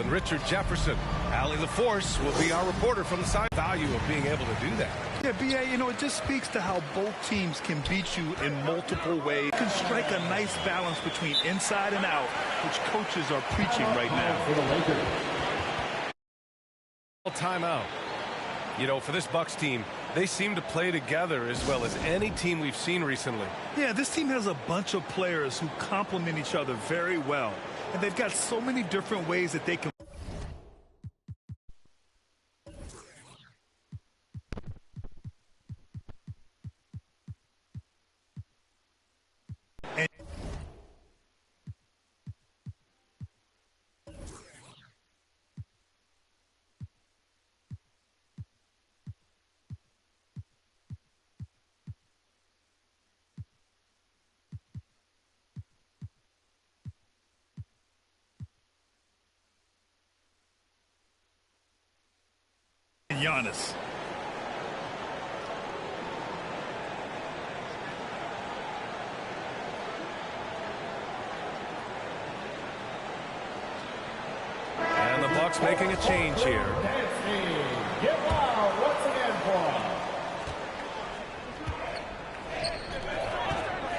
And Richard Jefferson. Allie LaForce will be our reporter from the side. Value of being able to do that. Yeah, B.A., you know, it just speaks to how both teams can beat you in multiple ways. You can strike a nice balance between inside and out, which coaches are preaching right now. For the Lakers. Timeout. You know, for this Bucks team, they seem to play together as well as any team we've seen recently. Yeah, this team has a bunch of players who complement each other very well. And they've got so many different ways that they can. Giannis. And the Bucks making a change here. Get wild once again for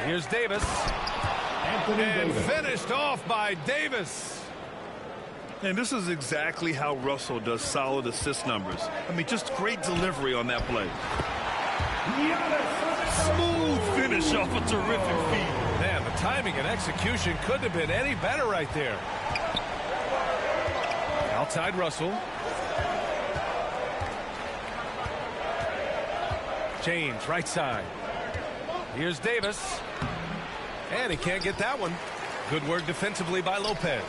Here's Davis. And finished off by Davis. And this is exactly how Russell does solid assist numbers. I mean, just great delivery on that play. Smooth finish off a terrific feed. Man, the timing and execution couldn't have been any better right there. Outside Russell. James, right side. Here's Davis. And he can't get that one. Good work defensively by Lopez.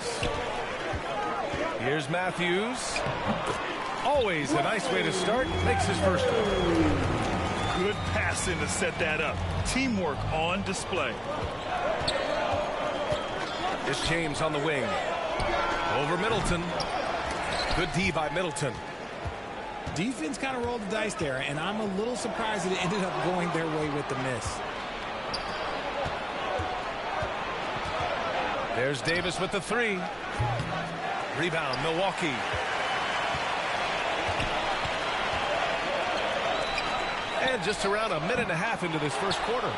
Here's Matthews. Always a nice way to start. Makes his first one. Good passing to set that up. Teamwork on display. It's James on the wing. Over Middleton. Good D by Middleton. Defense kind of rolled the dice there, and I'm a little surprised that it ended up going their way with the miss. There's Davis with the three. Rebound, Milwaukee. And just around a minute and a half into this first quarter.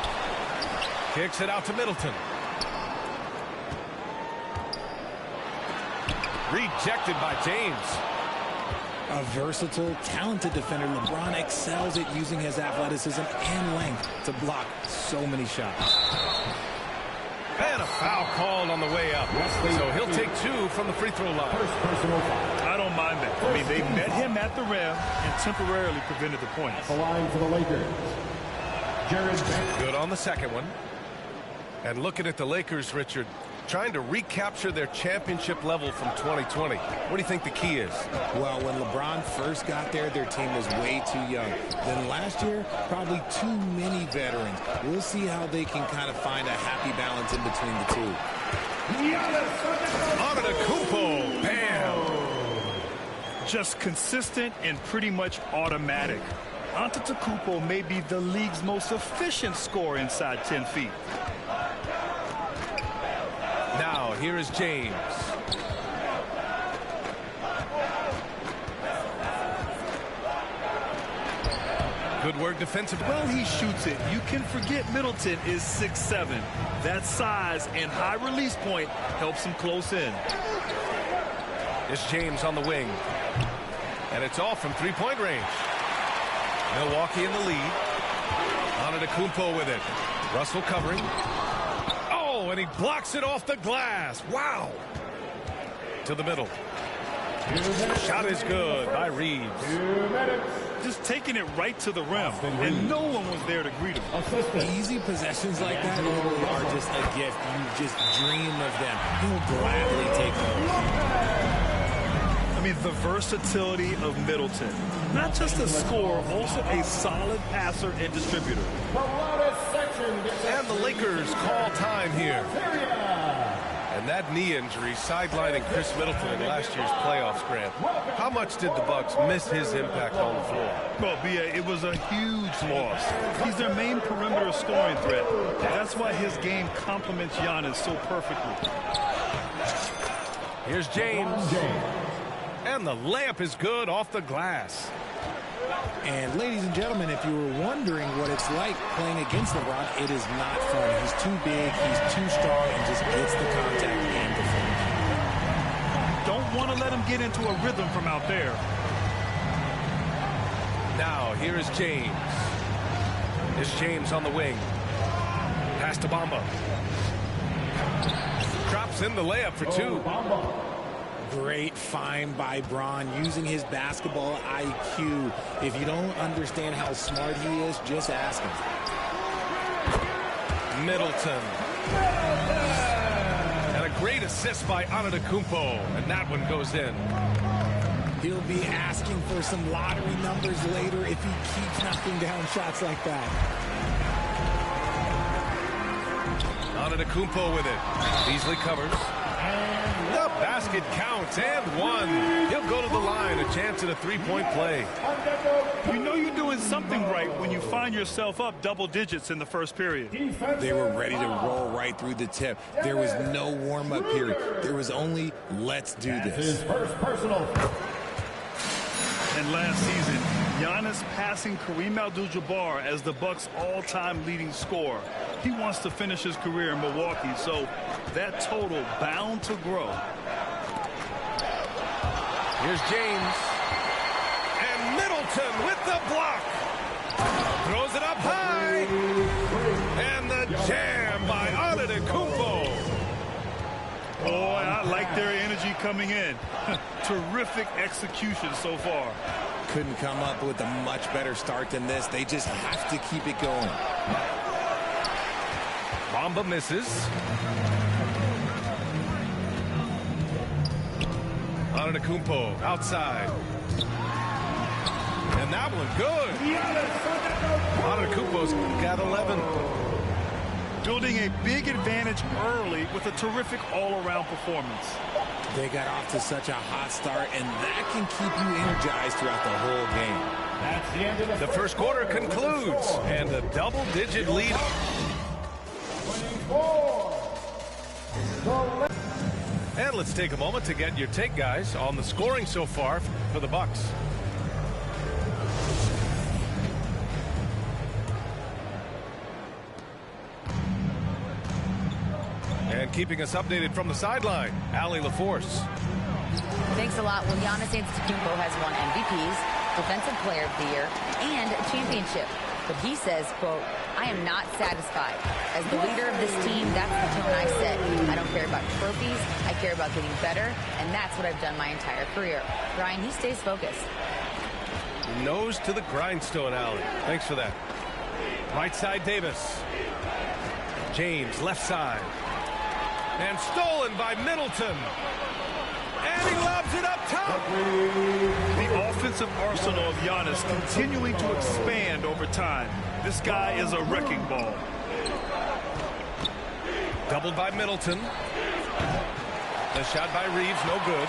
Kicks it out to Middleton. Rejected by James. A versatile, talented defender. LeBron excels at using his athleticism and length to block so many shots. And a foul called on the way up. So he'll take two from the free throw line. I don't mind that. I mean, they met him at the rim and temporarily prevented the points. the line for the Lakers. Good on the second one. And looking at the Lakers, Richard, trying to recapture their championship level from 2020. What do you think the key is? Well, when LeBron first got there, their team was way too young. Then last year, probably too many veterans. We'll see how they can kind of find a happy balance in between the two. Antetokounmpo, bam! Just consistent and pretty much automatic. Antetokounmpo may be the league's most efficient scorer inside 10 feet. Now, here is James. Good work defensively. Well, he shoots it. You can forget Middleton is 6'7". That size and high release point helps him close in. It's James on the wing. And it's off from three-point range. Milwaukee in the lead. Antetokounmpo with it. Russell covering. Oh, and he blocks it off the glass. Wow. To the middle. Shot is good by Reeves. Just taking it right to the rim, and no one was there to greet him. Easy possessions like that really are just a gift. You just dream of them. He'll gladly take those. I mean, the versatility of Middleton. Not just a scorer, also a solid passer and distributor. And the Lakers call time here. And that knee injury sidelining Chris Middleton in last year's playoffs, Grant. How much did the Bucks miss his impact on the floor? Well, B.A., it was a huge loss. He's their main perimeter scoring threat. That's why his game complements Giannis so perfectly. Here's James. And the layup is good off the glass. And ladies and gentlemen, if you were wondering what it's like playing against LeBron, it is not fun. He's too big, he's too strong, and just gets the contact and defends. Don't want to let him get into a rhythm from out there. Now, here is James. It's James on the wing. Pass to Bamba. Drops in the layup for two. Great find by Bron, using his basketball IQ. If you don't understand how smart he is, just ask him. Middleton. And a great assist by Antetokounmpo, and that one goes in. He'll be asking for some lottery numbers later if he keeps knocking down shots like that. Antetokounmpo with it. Beasley covers. The basket counts, and one. He'll go to the line, a chance at a three-point play. You know you're doing something right when you find yourself up double digits in the first period. They were ready to roll right through the tip. There was no warm-up period. There was only, let's do this. His first personal. And last season, Giannis passing Kareem Abdul-Jabbar as the Bucks' all-time leading scorer. He wants to finish his career in Milwaukee, so that total bound to grow. Here's James. And Middleton with the block. Throws it up high. And the jam by Antetokounmpo. Boy, I like their energy coming in. Terrific execution so far. Couldn't come up with a much better start than this. They just have to keep it going. Bamba misses. Antetokounmpo outside. And that one good. Antetokounmpo's got 11. Building a big advantage early with a terrific all-around performance. They got off to such a hot start, and that can keep you energized throughout the whole game. That's the end of The first quarter concludes, and a double-digit lead. And let's take a moment to get your take, guys, on the scoring so far for the Bucks. And keeping us updated from the sideline, Allie LaForce. Thanks a lot. Well, Giannis Antetokounmpo has won MVPs, Defensive Player of the Year, and a championship. But he says, quote, I am not satisfied. As the leader of this team, that's the tone I set. I don't care about trophies. I care about getting better, and that's what I've done my entire career. Ryan, he stays focused. Nose to the grindstone, Allie. Thanks for that. Right side, Davis. James, left side. And stolen by Middleton. And he lobs it up top. The offensive arsenal of Giannis continuing to expand over time. This guy is a wrecking ball. Doubled by Middleton. The shot by Reeves, no good.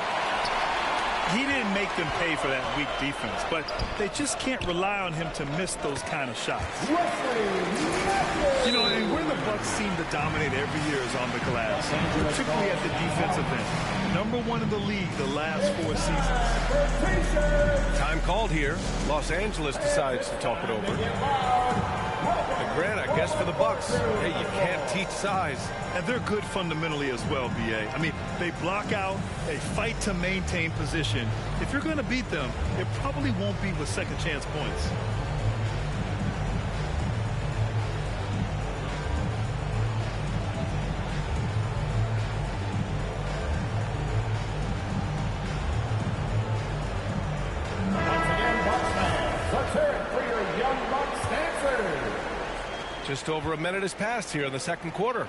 He didn't make them pay for that weak defense, but they just can't rely on him to miss those kind of shots. You know, and where the Bucks seem to dominate every year is on the glass, particularly at the defensive end. #1 in the league the last 4 seasons. Time called here. Los Angeles decides to talk it over. And Grant, I guess for the Bucks, hey, you can't teach size. And they're good fundamentally as well, B.A. I mean, they block out, they fight to maintain position. If you're going to beat them, it probably won't be with second chance points. Just over a minute has passed here in the second quarter.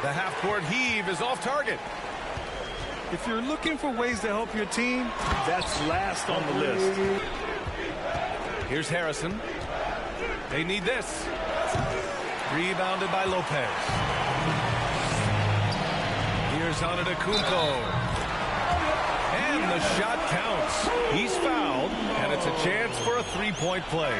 The half-court heave is off target. If you're looking for ways to help your team, that's last on the list. Here's Harrison. They need this. Rebounded by Lopez. Here's Antetokounmpo. And the shot counts. He's fouled, and it's a chance for a three-point play.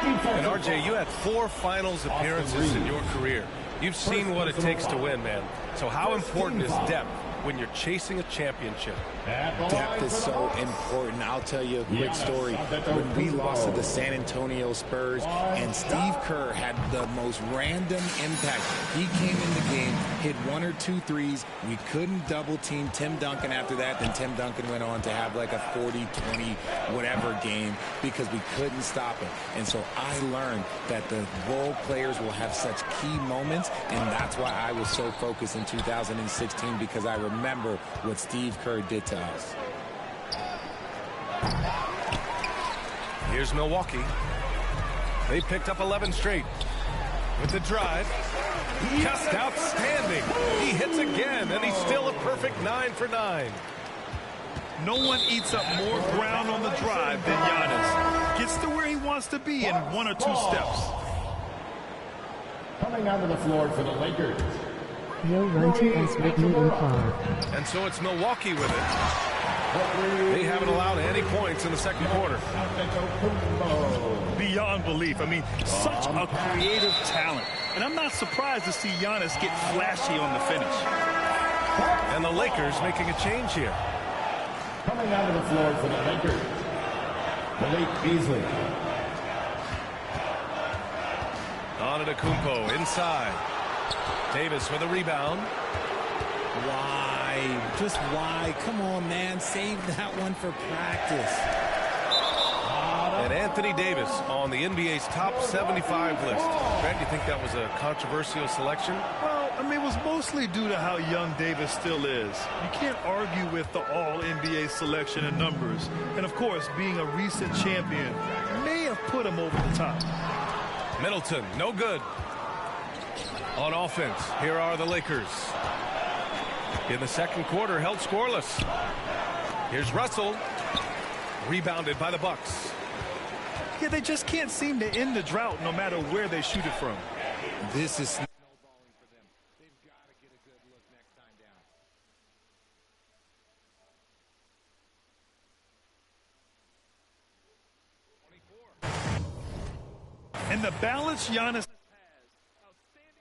And RJ, you had 4 finals appearances in your career. You've seen what it takes to win, man. So how important is depth when you're chasing a championship? Depth is so important. I'll tell you a quick story. When we lost to the San Antonio Spurs and Steve Kerr had the most random impact. He came in the game, hit 1 or 2 threes. We couldn't double team Tim Duncan after that. Then Tim Duncan went on to have like a 40-20 whatever game because we couldn't stop him. And so I learned that the role players will have such key moments, and that's why I was so focused in 2016 because I remember what Steve Kerr did to us. Here's Milwaukee. They picked up 11 straight. With the drive. Just outstanding. He hits again, and he's still a perfect 9 for 9. No one eats up more ground on the drive than Giannis. Gets to where he wants to be in 1 or 2 steps. Coming onto the floor for the Lakers. No run to us with Newton Clark. And so it's Milwaukee with it. They haven't allowed any points in the second quarter. Beyond belief. I mean, such a creative talent. And I'm not surprised to see Giannis get flashy on the finish. And the Lakers making a change here. Coming onto the floor for the Lakers. Malik Beasley. Antetokounmpo inside. Davis with a rebound. Why? Just why? Come on, man. Save that one for practice. And Anthony Davis on the NBA's top 75 list. Grant, do you think that was a controversial selection? Well, I mean, it was mostly due to how young Davis still is. You can't argue with the all-NBA selection and numbers. And, of course, being a recent champion may have put him over the top. Middleton, no good. On offense, here are the Lakers. In the second quarter, held scoreless. Here's Russell. Rebounded by the Bucks. Yeah, they just can't seem to end the drought no matter where they shoot it from. This is snowballing for them. They've got to get a good look next time down. And the balance Giannis